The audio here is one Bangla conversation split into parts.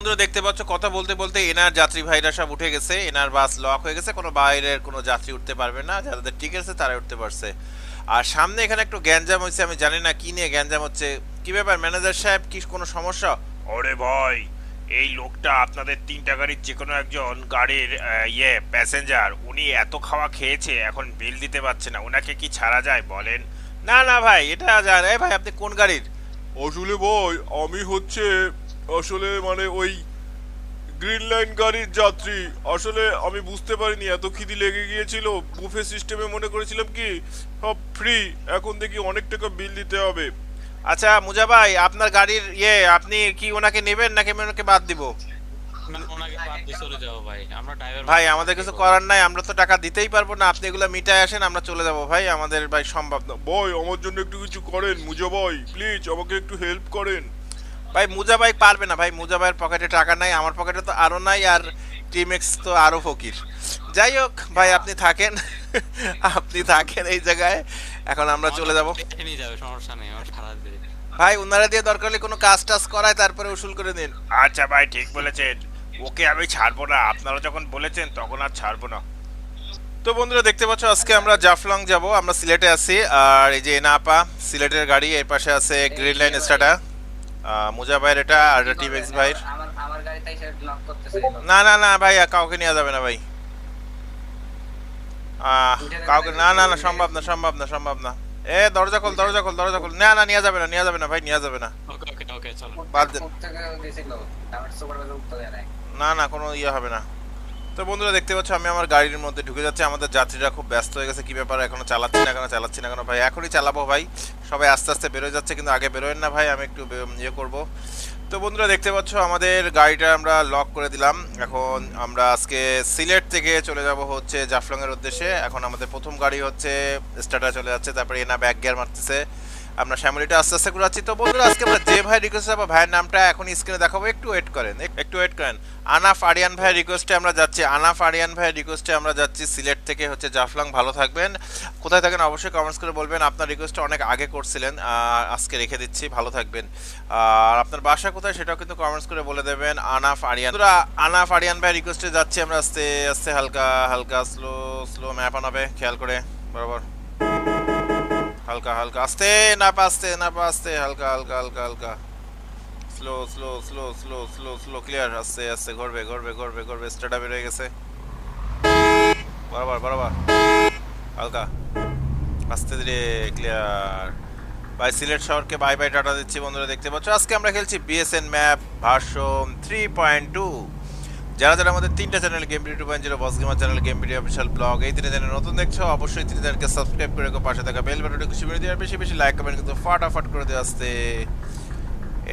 বন্ধুরা দেখতে পাচ্ছ কথা বলতে বলতে এনার যাত্রী ভাইরা সব উঠে গেছে, এনার বাস লক হয়ে গেছে, কোনো বাইরের কোনো যাত্রী উঠতে পারবে না, যাদের টিকিট আছে তারা উঠতে পারছে। আর সামনে এখানে একটু গ্যাঞ্জাম হয়েছে, আমি জানি না কি নিয়ে গ্যাঞ্জাম হচ্ছে। কি ব্যাপার ম্যানেজার সাহেব, কি কোনো সমস্যা? আরে ভাই, এই লোকটা আপনাদের তিনটা গাড়ির যে কোনো একজন গাড়ির প্যাসেঞ্জার, উনি এত খাওয়া খেয়েছে এখন বিল দিতে পারছে না, ওনাকে কি ছাড়া যায় বলেন? না না ভাই, এটা জান। এই ভাই, আপনি কোন গাড়ির? আসলে ভাই আমি আসলে ওই গ্রিন লাইন গাড়ির যাত্রী। আসলে আমি বুঝতে পারিনি, এত খিদি লেগে গিয়েছিল, বুফে সিস্টেমে মনে করেছিলাম কি সব ফ্রি, এখন দেখি অনেক টাকা বিল দিতে হবে। আচ্ছা মুজা ভাই, আপনার গাড়ির আপনি কি ওনাকে নেবেন নাকি আমি ওনাকে বাদ দিব? না, ওনাকে বাদ দিয়ে চলে যাবো ভাই, আমরা ড্রাইভার ভাই মানুষ, আমাদের আমরা কি কিছু করবো? করার নাই, আমরা তো টাকা দিতেই পারবো না, আপনি এগুলো মিটায় আসেন, আমরা চলে যাব ভাই, আমাদের ভাই সম্ভব না। ভাই আমার জন্য একটু কিছু করেন, মুজা ভাই প্লিজ আমাকে একটু হেল্প করেন। ভাই মুজা ভাই পারবে না ভাই, মুজা ভাইয়ের পকেটে টাকা নাই, আমার পকেটে তো আরো নাই, আর টিমেক্স তো আরো ফকির। যাই হোক ভাই, আপনি থাকেন আপনি থাকেন এই জায়গায়, এখন আমরা আমার চলে যাব। দেখে নিয়ে যাবে, সমস্যা নেই, আমার সারা দিয়ে। ভাই উনারা দিয়ে দরকার হলে কোনো কাজ টাজ করায় তারপরে উসুল করে দিন। আচ্ছা ভাই, ঠিক বলেছেন, ওকে আমি ছাড়বো না, আপনারা যখন বলেছেন তখন আর ছাড়বো না। তো বন্ধুরা দেখতে পাচ্ছ, আজকে আমরা জাফলং যাব, আমরা সিলেটে আছি। আর এই যে এনাপা সিলেটের গাড়ি, এর পাশে আছে গ্রিন লাইন স্টাডা, মুজা ভাইয়ের এটা, আর টিমেক্স ভাইয়ের। আমার আমার গাড়িতে এসে নক করতেছে। না না না ভাই, কাউকে নেওয়া যাবে না ভাই। কাউকে না না না, সম্ভব না সম্ভব না সম্ভব না। দরজা খোল দরজা খোল দরজা খোল। না না, নেওয়া যাবে না, নেওয়া যাবে না ভাই, নেওয়া যাবে না। ওকে ওকে ওকে, চলো। বাদ দেন। থেকে গেছিল আমার সুপারভাইজার উঠতে দেয় নাই। না না, কোনো ইয়ে হবে না। তো বন্ধুরা দেখতে পাচ্ছ, আমি আমার গাড়ির মধ্যে ঢুকে যাচ্ছি, আমাদের যাত্রীরা খুব ব্যস্ত হয়ে গেছে। কি ব্যাপার, এখনো চালাচ্ছি না কেন, চালাচ্ছি না কেন ভাই? এখনই চালাবো ভাই, সবাই আস্তে আস্তে বেরোয় যাচ্ছে, কিন্তু আগে বেরোয়েন না ভাই, আমি একটু ইয়ে করবো। তো বন্ধুরা দেখতে পাচ্ছ, আমাদের গাড়িটা আমরা লক করে দিলাম। এখন আমরা আজকে সিলেট থেকে চলে যাব হচ্ছে জাফলং এর উদ্দেশ্যে। এখন আমাদের প্রথম গাড়ি হচ্ছে স্টার্টার চলে যাচ্ছে, তারপরে এনা ব্যাক গিয়ার মারতেছে, আমরা শ্যামলিটা আস্তে আস্তে ঘুরাচ্ছি। তো বন্ধুরা আজকে আমরা যে ভাই রিকোয়েস্ট বা ভাইয়ের নামটা এখন স্ক্রিনে দেখাবো, একটু ওয়েট করেন, একটু ওয়েট করেন। আনাফ আরিয়ান ভাইয়ের রিকোয়েস্টে আমরা যাচ্ছি, আনাফ আরিয়ান ভাইয়ের রিকোয়েস্টে আমরা যাচ্ছি সিলেট থেকে হচ্ছে জাফলং। ভালো থাকবেন, কোথায় থাকেন অবশ্যই কমেন্টস করে বলবেন। আপনার রিকোয়েস্টটা অনেক আগে করছিলেন, আজকে রেখে দিচ্ছি, ভালো থাকবেন। আর আপনার বাসা কোথায় সেটাও কিন্তু কমেন্টস করে বলে দেবেন। আনাফ আরিয়ান, আনাফ আরিয়ান ভাইয়ের রিকোয়েস্টে যাচ্ছি আমরা আস্তে আস্তে, হালকা হালকা স্লো স্লো ম্যাপ আনাবে, খেয়াল করে বরাবর, হালকা হালকা আস্তে, না পাস্তে না পাস্তে, হালকা হালকা হালকা হালকা, slow slow slow slow slow slow, clear, আস্তে আস্তে, ঘুরবে ঘুরবে ঘুরবে ঘুরবে, স্টার্ট আপ হয়ে গেছে, বরাবর বরাবর, হালকা আস্তে ধীরে, ক্লিয়ার। ভাই সিলেট শহরকে বাই বাই টাটা দিচ্ছি। বন্ধুরা দেখতে পাচ্ছ, আজকে আমরা খেলছি বিএসএন ম্যাপ ভার্সন 3.2। যারা যারা আমাদের তিনটা channel, game video 2.0, boss gamer channel, game video official blog, এই তিনটা চ্যানেল নতুন দেখছো অবশ্যই তিন চ্যানেলকে সাবস্ক্রাইব করে রেখো, পাশে থাকা বেল বাটনটি খুশি করে দিয়ে, আর বেশি বেশি লাইক কমেন্ট কিন্তু ফাটাফাট করে দিয়ে আসতে।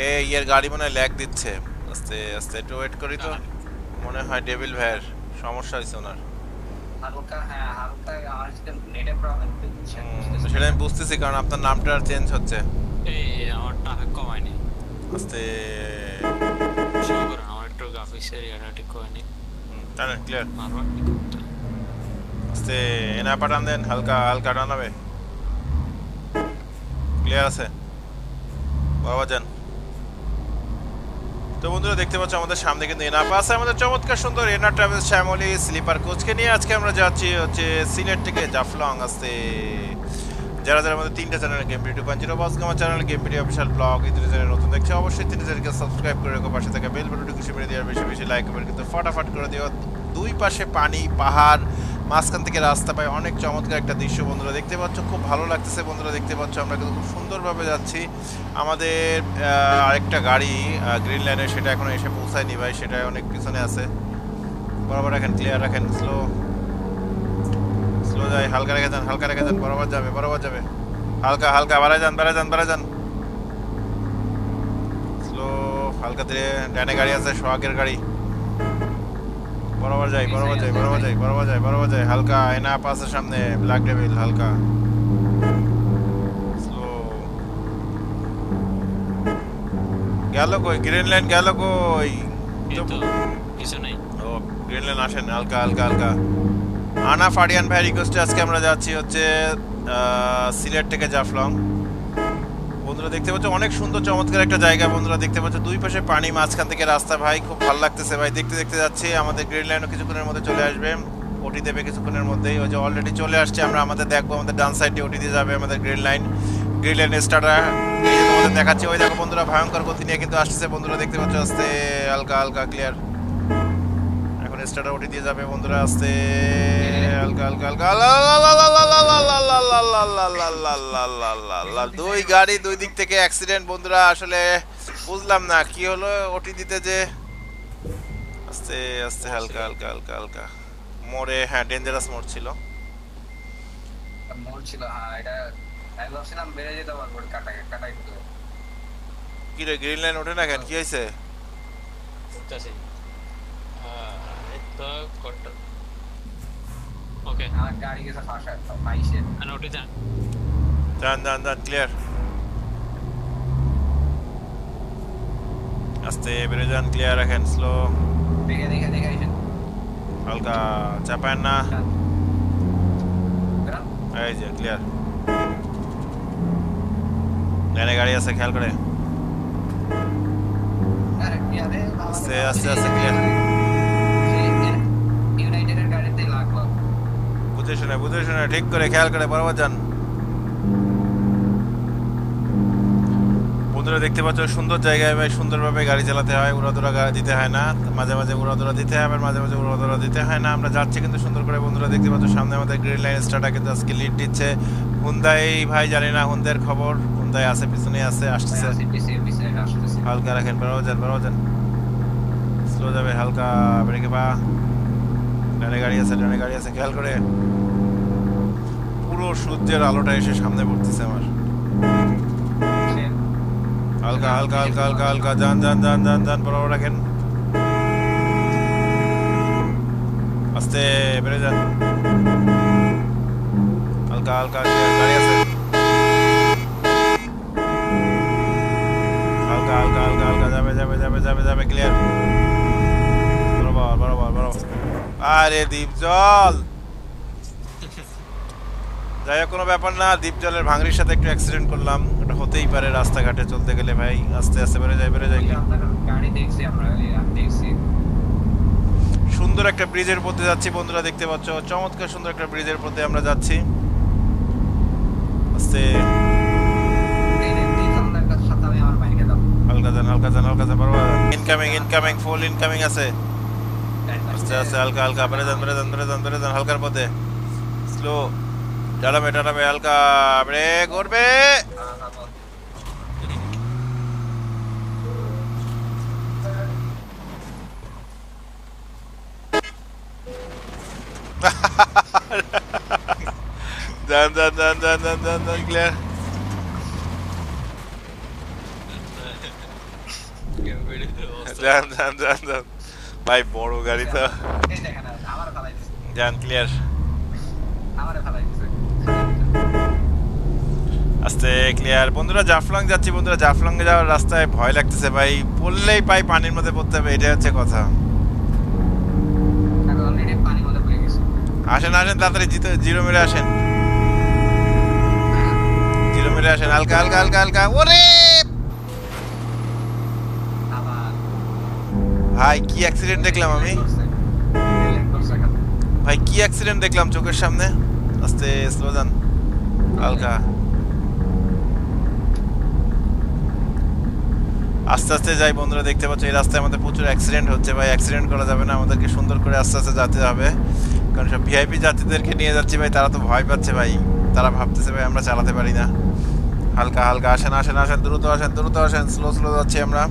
এই এর গাড়ি মনে হয় ল্যাগ দিচ্ছে, আস্তে আস্তে একটু ওয়েট করি। তো মনে হয় ডেভিল ভাইয়ের সমস্যা হয়েছে ওনার। হালকা, হ্যাঁ হালকা আমার সাথে নেটের প্রবলেম হচ্ছে। সেটা আমি বুঝতেছি, কারণ আপনার নামটা চেঞ্জ হচ্ছে। এই আমার টাকা কমায়নি, আস্তে শুরু করেন, আমার একটু গ্রাফিক্সের ইয়াটা ঠিক করে নি, টানেন, ক্লিয়ার, মারবার কি করতে। আস্তে এনা পাঠান দেন, হালকা হালকা টানাবে, ক্লিয়ার আছে, বাবা যান। তো বন্ধুরা দেখতে পাচ্ছ, আমাদের সামনে কিন্তু এনাপা আছে, আমাদের চমৎকার সুন্দর এনা ট্রাভেলস শ্যামলী স্লিপার কোচকে নিয়ে আজকে আমরা যাচ্ছি হচ্ছে সিলেট থেকে জাফলং আসতে। যারা যারা আমাদের তিনটা channel, game video 2.0, boss gamer channel, game video official blog, এই দুটো চ্যানেল নতুন দেখছে অবশ্যই তিনটা চ্যানেলকে সাবস্ক্রাইব করে রেখো, পাশে থাকা বেল বাটনটি খুশি করে দিয়ে, আর বেশি বেশি লাইক কমেন্ট কিন্তু ফটাফট করে দিও। দুই পাশে পানি, পাহাড়, মাঝখান থেকে রাস্তা পায়, অনেক চমৎকার একটা দৃশ্য বন্ধুরা দেখতে পাচ্ছ, খুব ভালো লাগতেছে বন্ধুরা দেখতে পাচ্ছ, আমরা কিন্তু খুব সুন্দরভাবে যাচ্ছি। আমাদের আরেকটা গাড়ি গ্রিন লাইনের, সেটা এখনো এসে পৌঁছায়নি ভাই, সেটা অনেক পিছনে আছে। বরাবর রাখেন, ক্লিয়ার রাখেন, স্লো স্লো যায়, হালকা রেখে যান, হালকা রেখে যান, বরাবর যাবে বরাবর যাবে, হালকা হালকা বাড়ায় যান বাড়ায় যান বাড়ায় যান, স্লো হালকা ধীরে। ডানে গাড়ি আছে, সোহাগের গাড়ি, বরাবর যাই বরাবর যাই বরাবর যাই বরাবর যাই বরাবর যাই, হালকা এনা পাশে সামনে ব্ল্যাক ডেভিল, হালকা স্লো। গেল কই গ্রিন লাইন, গেল কই? এই তো কিছু নেই। ও গ্রিন লাইন আসেন, হালকা হালকা হালকা। আনা ফারিয়ান ভাই রিকোয়েস্টে আজকে আমরা যাচ্ছি হচ্ছে সিলেট থেকে জাফলং। বন্ধুরা দেখতে পাচ্ছ অনেক সুন্দর চমৎকার একটা জায়গা। বন্ধুরা দেখতে পাচ্ছ দুই পাশে পানি, মাঝখান থেকে রাস্তা ভাই, খুব ভালো লাগতেছে ভাই। দেখতে দেখতে যাচ্ছি, আমাদের গ্রিন লাইনও কিছুক্ষণের মধ্যে চলে আসবে। ওটি দেবে কিছুক্ষণের মধ্যেই, ওই যে অলরেডি চলে আসছে। আমরা আমাদের দেখবো আমাদের ডান সাইডে ওটি দিয়ে যাবে আমাদের green line. Green line starter এই যে তোমাদের দেখাচ্ছি, ওই দেখো বন্ধুরা ভয়ঙ্কর গতি নিয়ে কিন্তু আসছে। বন্ধুরা দেখতে পাচ্ছ আস্তে হালকা হালকা ক্লিয়ার। এখন স্টার্টার ওটি দিয়ে যাবে বন্ধুরা আস্তে হালকা হালকা হালকা। দুই গাড়ি দুই দিক থেকে অ্যাক্সিডেন্ট বন্ধুরা। আসলে বুঝলাম না কি হলো ওটি দিতে যে। আস্তে আস্তে হালকা হালকা হালকা হালকা মোড়ে, হ্যাঁ ডেঞ্জারাস মোড় ছিল। মোড় ছিল, হ্যাঁ এটা আমি ভাবছিলাম বেড়ে যেতে পারবো কাটাই করে। কি রে গ্রিন লাইন ওঠে না কেন, কি হয়েছে? উঠতেছে তো কট্টর। ওকে আমার গাড়ি গেছে ফাঁসা পাইছে। আর উঠে যান। ডান ডান ডান ক্লিয়ার। আস্তে বেড়ে যান, ক্লিয়ার রাখেন, স্লো দেখে দেখে দেখে আইছেন। হালকা চাপায়েন না। বেরান। এই যে ক্লিয়ার। লাইনে গাড়ি আছে, খেয়াল করে। আরে কি আরে আস্তে আস্তে আস্তে ক্লিয়ার। ইউনাইটেডের গাড়িতে লাগলো। বুঝে শুনে ঠিক করে খেয়াল করে বরাবর যান। বন্ধুরা দেখতে পাচ্ছ সুন্দর জায়গায় ভাই সুন্দরভাবে গাড়ি চালাতে হয়, উড়াদুরা গাড়ি দিতে হয় না। মাঝে মাঝে উড়াদুরা দিতে হয়, আবার মাঝে মাঝে উড়াদুরা দিতে হয় না। আমরা যাচ্ছি কিন্তু সুন্দর করে। বন্ধুরা দেখতে পাচ্ছ সামনে আমাদের গ্রিন লাইন স্টার্টার কিন্তু আজকে লিড দিচ্ছে। হুন্দাই ভাই জানি না হুন্দাইয়ের খবর। হুন্দাই আছে, পিছনে আছে, আসতেছে। হালকা রাখেন, বরাবর যান। স্লো যাবে, হালকা ব্রেকে পা। ডানে গাড়ি আছে খেয়াল করে। পুরো সূর্যের আলোটা এসে সামনে পড়তেছে আমার। হালকা হালকা হালকা হালকা হালকা যান বরাবর রাখেন। আস্তে বেড়ে যান, হালকা হালকা গাড়ি আছে। হালকা হালকা হালকা হালকা যাবে ক্লিয়ার। বরাবর। আরে দ্বীপ জল, যাই হোক কোনো ব্যাপার না। দ্বীপ জলের ভাঙড়ির সাথে একটু অ্যাক্সিডেন্ট করলাম, এটা হতেই পারে রাস্তাঘাটে চলতে গেলে ভাই। আস্তে আস্তে বেড়ে যায়। গাড়ি দেখছি আমরা, দেখছি সুন্দর একটা ব্রিজের মধ্যে যাচ্ছি বন্ধুরা দেখতে পাচ্ছ, চমৎকার সুন্দর একটা ব্রিজের মধ্যে আমরা যাচ্ছি। আস্তে হালকা যান বরাবর। ইনকামিং ফুল ইনকামিং আছে। আস্তে আস্তে হালকা হালকা বেড়ে যান হালকার পথে। স্লো টানাবে হালকা ব্রেক করবে। যান ক্লিয়ার। যান ভাই বড় গাড়ি তো। যান ক্লিয়ার। আস্তে ক্লিয়ার। বন্ধুরা জাফলং যাচ্ছি। বন্ধুরা জাফলং যাওয়ার রাস্তায় ভয় লাগতেছে ভাই, পড়লেই পাই পানির মধ্যে পড়তে হবে, এটাই হচ্ছে কথা। আসেন তাড়াতাড়ি জিরো মেরে আসেন। হালকা হালকা। ওরে ভাই কি অ্যাক্সিডেন্ট দেখলাম আমি, চোখের সামনে। আস্তে স্লো যান, হালকা আস্তে যাই। বন্ধুরা দেখতে পাচ্ছ এই রাস্তায় আমাদের প্রচুর অ্যাক্সিডেন্ট হচ্ছে ভাই। অ্যাক্সিডেন্ট করা যাবে না, আমাদেরকে সুন্দর করে আস্তে যেতে হবে। কারণ সব ভিআইপি যাত্রীদেরকে নিয়ে যাচ্ছি ভাই, তারা তো ভয় পাচ্ছে ভাই। তারা ভাবতেছে ভাই আমরা চালাতে পারি না। হালকা আসেন, দ্রুত আসেন। স্লো যাচ্ছি আমরা।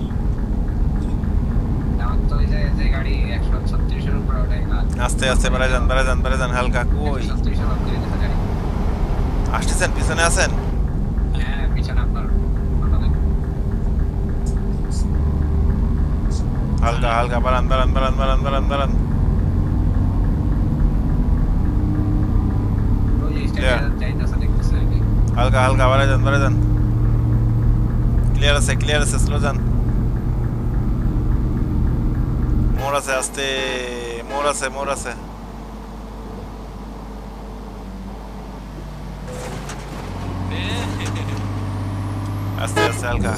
আস্তে বেড়ে যান হালকা। কই আসতেছেন? পিছনে আছেন? হালকা বাড়ান। হালকা বাড়ায় যান। ক্লিয়ার আছে, স্লো যান। মোড় আছে, আস্তে মোড় আছে। আস্তে আস্তে হালকা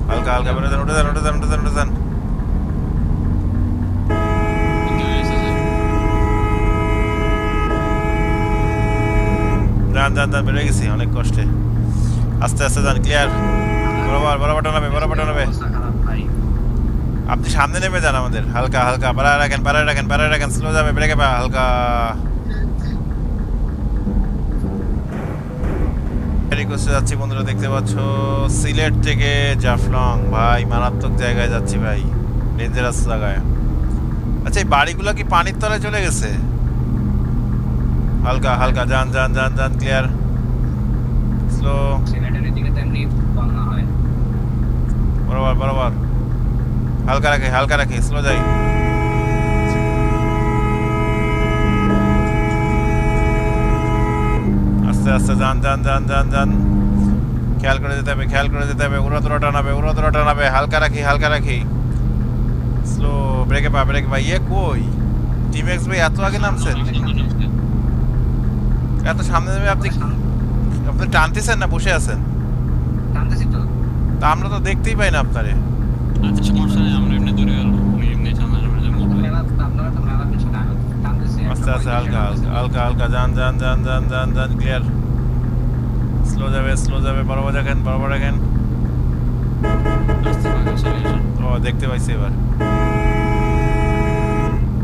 হালকা হালকা বেরো যান, উঠে যান, উঠে যান, উঠে যান, উঠে যান। যান যান যান, বেড়ে গেছি অনেক কষ্টে। আস্তে আস্তে যান, ক্লিয়ার। বরাবর বরাবর টানাবে, বরাবর টানাবে। অবস্থা খারাপ ভাই। আপনি সামনে নেমে যান আমাদের, হালকা হালকা বাড়ায় রাখেন, বাড়ায় রাখেন, বাড়ায় রাখেন, স্লো যাবে, ব্রেকে পা হালকা। রিকোয়েস্টে যাচ্ছি বন্ধুরা, দেখতে পাচ্ছ সিলেট থেকে জাফলং। ভাই মারাত্মক জায়গায় যাচ্ছি ভাই, ডেঞ্জারাস জায়গায়। আচ্ছা এই বাড়িগুলো কি পানির তলায় চলে গেছে? হালকা হালকা যান যান যান যান, ক্লিয়ার, স্লো, সিলেটের এদিকে তো এমনি বন্যা হয়। বরাবর বরাবর, হালকা রাখে, হালকা রাখে, স্লো যাই। আস্তে আস্তে যান যান যান যান যান, খেয়াল করে যেতে হবে, খেয়াল করে যেতে হবে। উড়াদুরা টানাবে, উড়াদুরা টানাবে, হালকা রাখি, হালকা রাখি, স্লো, ব্রেকে পা, ব্রেকে পা। ইয়ে কই টিমেক্স ভাই, এত আগে নামছেন, এত সামনে নেমে আপনি আপনি টানতেছেন না বসে আছেন? টানতেছি তো। তা আমরা তো দেখতেই পাই না আপনারে। আচ্ছা সমস্যা নেই, আমরা এমনি দূরে গেল, উনি এমনি সামনে সামনে মোট হয়। মেলা আপনারা তো মেলা পিছনে, আমি টানতেছি। আস্তে আস্তে হালকা হালকা হালকা হালকা যান যান যান যান যান যান, ক্লিয়ার, স্লো যাবে, স্লো যাবে, বরাবর রাখেন, বরাবর রাখেন। রাস্তা ফাঁকা, চলে আসুন। ও দেখতে পাইছি এবার,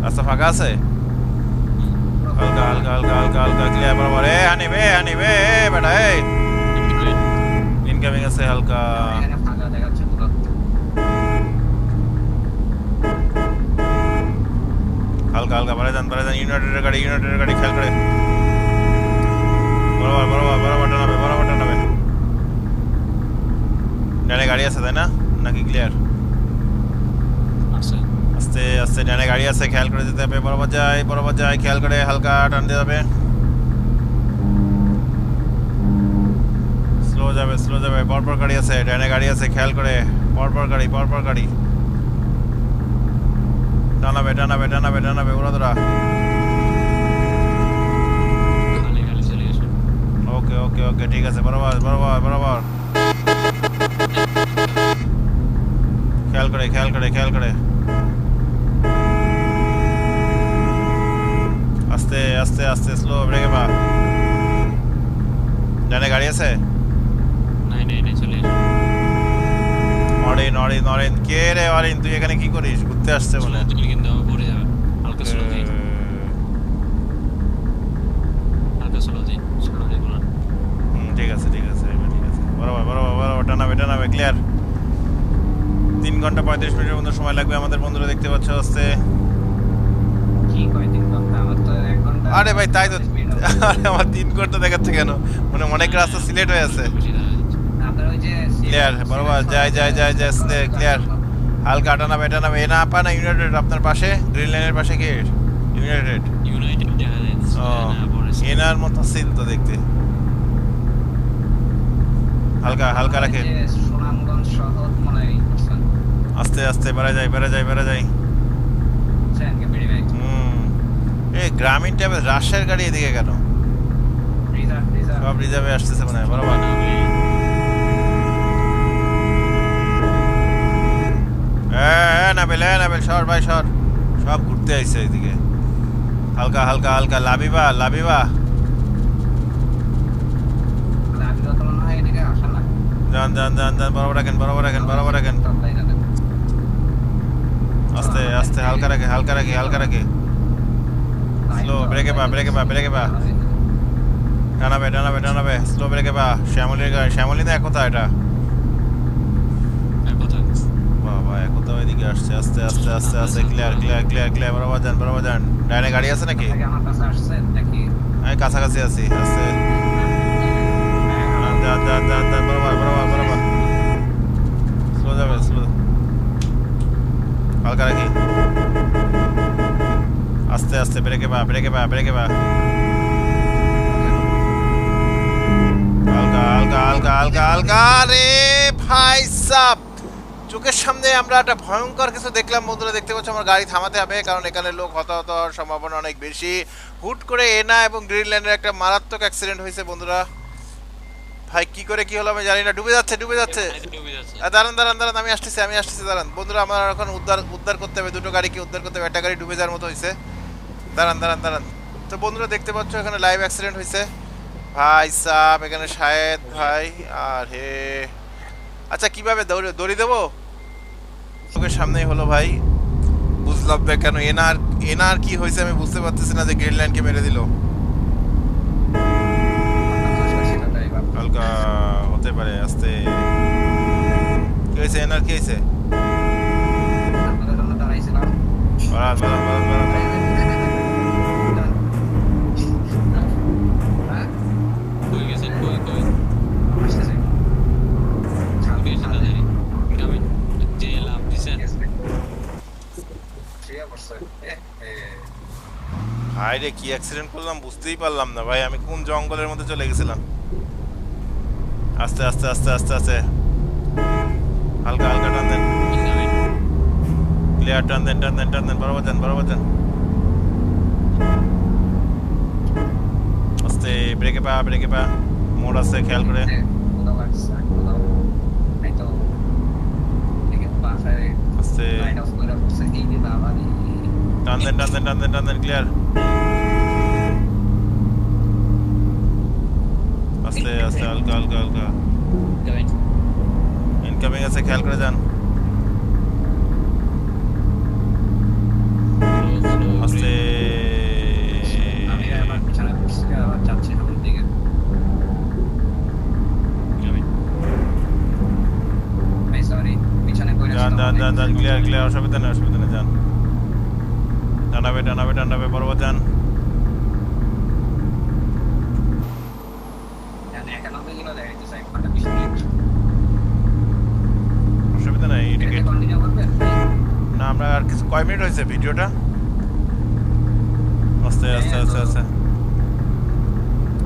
রাস্তা ফাঁকা আছে, হালকা হালকা হালকা হালকা হালকা, ক্লিয়ার, বরাবর। এ হানিবে, হানিবে বেটা, এই ইনকামিং আছে, হালকা এখানে ফাঁকা দেখাচ্ছে পুরো। হালকা হালকা বাড়ে যান, বাড়ে যান। ইউনাইটেডের গাড়ি, ইউনাইটেডের গাড়ি, খেয়াল করে, বরাবর বরাবর বরাবর টানাবে, বরাবর টানাবে। ডানে গাড়ি আছে তাই না, নাকি ক্লিয়ার? আচ্ছা আস্তে আস্তে ডানে গাড়ি আছে, খেয়াল করে যেতে হবে, বরাবর যায়, বরাবর যায়, খেয়াল করে হালকা টান দিয়ে যাবে, স্লো যাবে, স্লো যাবে, পরপর গাড়ি আছে, ডানে গাড়ি আছে, খেয়াল করে, পরপর গাড়ি, পরপর গাড়ি, টানাবে টানাবে টানাবে টানাবে, উড়াদুরা। খালি খালি চলে আসুন। ওকে ওকে ওকে, ঠিক আছে, বরাবর বরাবর বরাবর, খেয়াল করে, খেয়াল করে, খেয়াল করে, আস্তে আস্তে আস্তে, স্লো, ব্রেকে পা। ডানে গাড়ি আছে, নাই নাই নাই, চলে আসুন। অরিন অরিন অরিন, কে রে অরিন, তুই এখানে কি করিস? ঘুরতে আসছে মনে হয়। স্লো দিলে কিন্তু পড়ে যাবে, হালকা স্লো দিই, হালকা স্লো দিই, স্লো দিই বলুন। ঠিক আছে ঠিক আছে, এবার ঠিক আছে, বরাবর বরাবর বরাবর, টানাবে টানাবে, ক্লিয়ার। 3 ঘন্টা 35 মিনিটের মতো সময় লাগবে আমাদের বন্ধুরা, দেখতে পাচ্ছ আসছে। কি কয় 3 ঘন্টা? আমার তো 1 ঘন্টা। আরে ভাই তাই তো, আরে আমার 3 ঘন্টা দেখাচ্ছে কেন? মানে অনেক রাস্তা সিলেক্ট হয়ে আছে। বেশি দাঁড়া যাচ্ছে। আপনার ওই যে ক্লিয়ার, বরাবর যায় যায় যায় যায়, ক্লিয়ার, হালকা টানাবে টানাবে। এ না পা না, ইউনাইটেড আপনার পাশে, গ্রিন লাইনের পাশে কি ইউনাইটেড? ইউনাইটেড দেখা যাচ্ছে ও না, পরে এনার মতো সিল তো দেখতে। হালকা হালকা রাখে, যে সুনামগঞ্জ শহর মনে হয় করছেন। আস্তে আস্তে বেড়া যায়, বেড়া যায়, বেড়া যায়। সেনকে বেড়ে ভাই। এই গ্রামীণ ট্যাবে রাশের গাড়ি এদিকে কেন? Reserve reserve. সব রিজার্ভে আসতেছে মনে হয়, বরাবর। নাবেল নাবেল, সর ভাই সর, সব ঘুরতে আইছে এদিকে। হালকা হালকা হালকা, লাবিবা লাবিবা, আমি তো মনে হয় এদিকে আসা না। যান যান যান যান, বরাবর রাখেন, বরাবর রাখেন, বরাবর রাখেন, আস্তে আস্তে, হালকা রাখে, হালকা রাখে, হালকা রাখে, স্লো, ব্রেকে পা, ব্রেকে পা, ব্রেকে পা, টানাবে টানাবে টানাবে, স্লো, ব্রেকে পা। শ্যামলির গাড়ি, শ্যামলি না একতা এটা, কথা বাবা একতা এদিকে আসছে, আস্তে আস্তে আস্তে আস্তে, ক্লিয়ার ক্লিয়ার ক্লিয়ার ক্লিয়ার, বরাবর যান, বরাবর যান। ডাইনে গাড়ি আছে নাকি? আমার কাছে আসছে দেখি। আমি কাছাকাছি আছি, আস্তে যান যান যান যান, বরাবর বরাবর বরাবর, স্লো যাবে, স্লো, হালকা রাখি, আস্তে আস্তে, ব্রেকে পা, ব্রেকে পা, ব্রেকে পা, হালকা হালকা হালকা হালকা হালকা। রে ভাই সাব, চোখের সামনে আমরা একটা ভয়ঙ্কর কিছু দেখলাম বন্ধুরা, দেখতে পাচ্ছ। আমার গাড়ি থামাতে হবে কারণ এখানে লোক হতাহত হওয়ার সম্ভাবনা অনেক বেশি। হুট করে এনা এবং গ্রিন লাইনের একটা মারাত্মক অ্যাক্সিডেন্ট হয়েছে বন্ধুরা। ভাই কি করে কি হলো আমি জানি না, ডুবে যাচ্ছে ডুবে যাচ্ছে। ডুবে যাচ্ছে। দাঁড়ান দাঁড়ান দাঁড়ান, আমি আসতেছি দাঁড়ান বন্ধুরা, আমার এখন উদ্ধার করতে হবে, দুটো গাড়িকে উদ্ধার করতে হবে, একটা গাড়ি ডুবে যাওয়ার মতো হয়েছে। দাঁড়ান দাঁড়ান দাঁড়ান। তো বন্ধুরা দেখতে পাচ্ছ এখানে লাইভ অ্যাক্সিডেন্ট হয়েছে ভাই সাব, এখানে শাহেদ ভাই আর হে। আচ্ছা কিভাবে দড়ি দেবো? চোখের সামনেই হলো ভাই, বুঝলাম না কেন এনার কি হয়েছে আমি বুঝতে পারতেছি না, যে গ্রিন লাইনকে মেরে দিল। হালকা হতে পারে, আস্তে। কি হয়েছে এনার, কি হয়েছে? আপনাদের জন্য দাঁড়াইছিলাম। বাড়ান বাড়ান বাড়ান বাড়ান। হ্যাঁ, কই গেছেন? কই কই? আসতেছি। উঠে এসে তাড়াতাড়ি। কামিন। যে লাভ দিছেন। শুয়ে পড়ছে। ভাই রে কি অ্যাক্সিডেন্ট করলাম বুঝতেই পারলাম না ভাই, আমি কোন জঙ্গলের মধ্যে চলে গেছিলাম। আস্তে আস্তে আস্তে আস্তে আস্তে, হালকা হালকা টান দেন, কামিন। ক্লিয়ার, টান দেন টান দেন টান দেন, বরাবর যান বরাবর যান। আস্তে, ব্রেকে পা, মোড় আছে খেয়াল করে। কোথাও লাগছে, কোথাও এই তো এদিকে বাসায় আস্তে, লাইট অফ করে পড়ছে, এই যে বাবারি। টান দেন টান দেন টান দেন টান দেন, ক্লিয়ার। আস্তে আস্তে, হালকা হালকা হালকা, কামিন। ইনকামিং আছে খেয়াল করে যান। আস্তে, আমি আবার পিছনে পড়ছি, আবার যাচ্ছি সামনের দিকে। কামিন। এই সরি, পিছনে পড়ে যান যান যান যান, ক্লিয়ার ক্লিয়ার, অসুবিধা নেই যান। টানাবে টানাবে টানাবে, বরাবর যান। এখানে 91 কিলো দেখাইতেছে, 1 ঘন্টা 20 মিনিট। অসুবিধা নেই, এটাকে টিকিট কন্টিনিউ করবেন? না, আমরা আর কিছু কয় মিনিট হয়েছে ভিডিওটা? আস্তে আস্তে আস্তে আস্তে,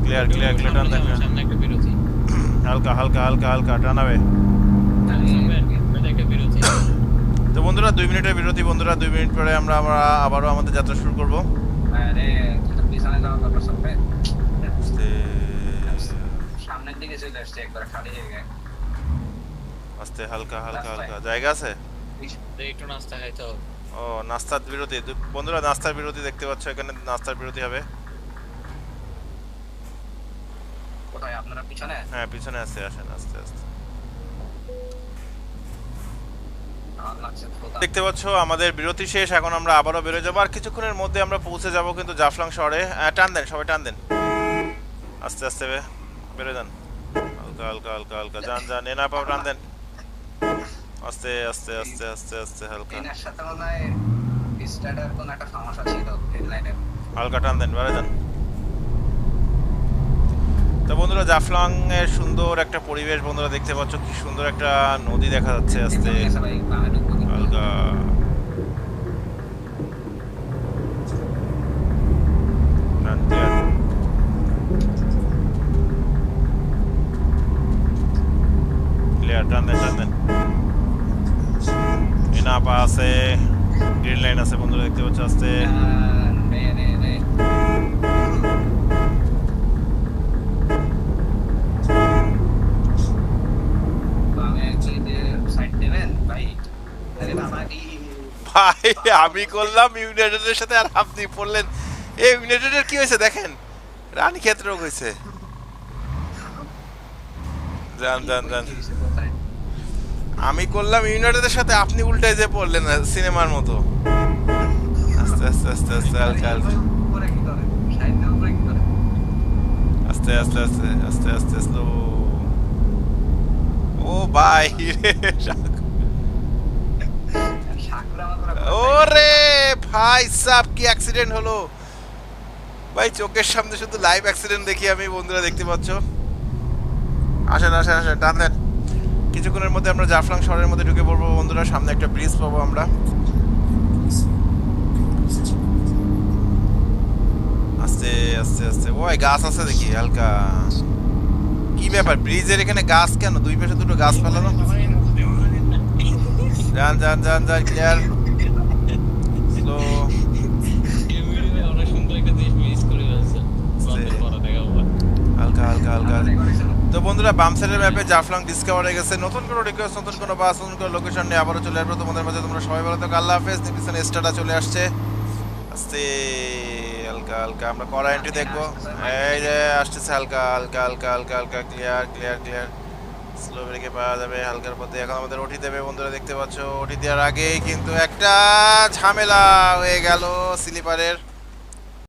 ক্লিয়ার ক্লিয়ার ক্লিয়ার, টান দেন, সামনে একটা বিরতি। হালকা হালকা হালকা হালকা টানাবে। এটা একটা বিরতি। তো বন্ধুরা 2 মিনিটের বিরতি বন্ধুরা, 2 মিনিট পরে আমরা আবারও আমাদের যাত্রা শুরু করব। আরে কিন্তু পিছনে যাওয়া দরকার সবে। আস্তে সামনের দিকে চলে আসছে, একবার খালি জায়গায়। আস্তে, হালকা হালকা হালকা, জায়গা আছে। একটু নাস্তা খাইতে হবে। ও নাস্তার বিরতি বন্ধুরা, নাস্তার বিরতি দেখতে পাচ্ছ, এখানে নাস্তার বিরতি হবে। কোথায় আপনারা পিছনে? হ্যাঁ পিছনে আছে, আসেন আস্তে আস্তে। আমার লাগছে খোদা। দেখতে পাচ্ছ আমাদের বিরতি শেষ, এখন আমরা আবারও বেরোয় যাবো, আর কিছুক্ষণের মধ্যে আমরা পৌঁছে যাব কিন্তু জাফলং শহরে। টান দেন সবাই, টান দেন আস্তে আস্তে, বেরো যান, হালকা হালকা হালকা হালকা, যান যান, এনা পাও, টান দেন আস্তে আস্তে আস্তে আস্তে আস্তে, হালকা এনার সাথে মনে হয় স্টার্টার কোন একটা সমস্যা ছিল হেডলাইনের। হালকা টান দেন, বেরো যান। তো বন্ধুরা জাফলং এর সুন্দর একটা পরিবেশ বন্ধুরা, দেখতে পাচ্ছ কি সুন্দর একটা নদী দেখা যাচ্ছে। আস্তে ভাই বামে ঢুকবো কিন্তু। হালকা, ডান, ক্লিয়ার। ক্লিয়ার, টান দেন টান দেন, এনাপা আছে, গ্রিন লাইন আছে বন্ধুরা দেখতে পাচ্ছ। আস্তে রে রে রে। বামে একটু যে সাইড দেবেন ভাই। আরে বাবা কি ভাই আমি করলাম ইউনাইটেডের সাথে, আর আপনি পড়লেন। এই ইউনাইটেডের কি হয়েছে দেখেন, রানীক্ষেত রোগ হয়েছে। যান যান যান, কোথায়? আমি করলাম ইউনাইটেডের সাথে, আপনি উল্টায় যে পড়লেন সিনেমার মতো। আস্তে আস্তে আস্তে আস্তে, হালকা হালকা, উপরে কি করে? সাইডের উপরে কি করে? আস্তে আস্তে আস্তে আস্তে আস্তে, স্লো। ও ভাই শাকরা মাকড়া। ওরে ভাই সাব, কি অ্যাক্সিডেন্ট হলো ভাই, চোখের সামনে শুধু লাইভ অ্যাক্সিডেন্ট দেখি আমি বন্ধুরা, দেখতে পাচ্ছ। আসেন আসেন আসেন, টান দেন। কিছুক্ষণের মধ্যে আমরা জাফলং শহরের মধ্যে ঢুকে পড়বো বন্ধুরা, সামনে একটা ব্রিজ পাবো আমরা। আস্তে আস্তে আস্তে, ওই গাছ আছে দেখি হালকা। কি ব্যাপার, ব্রিজের এখানে গাছ কেন, দুই পাশে দুটো গাছ ফেলানো? যান যান যান যান, ক্লিয়ার, স্লো, অনেক সুন্দর একটা জিনিস মিস করে ফেলছে। হালকা হালকা হালকা, আপনারা করেছেন? তো বন্ধুরা বাম সাইডের ম্যাপে জাফলং ডিসকভার হয়ে গেছে। নতুন কোনো রিকোয়েস্ট, নতুন কোনো বাস, নতুন কোনো লোকেশন নিয়ে আবারও চলে আসবো তোমাদের মাঝে। তোমরা সবাই ভালো থাকো, আল্লাহ হাফেজ। পিছনে স্টারটা চলে আসছে আস্তে হালকা হালকা, আমরা কড়া এন্ট্রি দেখবো। এই যে আসতেছে হালকা হালকা হালকা হালকা হালকা, ক্লিয়ার ক্লিয়ার ক্লিয়ার, স্লো ব্রেকে পাওয়া যাবে হালকার পথে। এখন আমাদের ওটি দেবে বন্ধুরা, দেখতে পাচ্ছ। ওটি দেওয়ার আগেই কিন্তু একটা ঝামেলা হয়ে গেল স্লিপারের।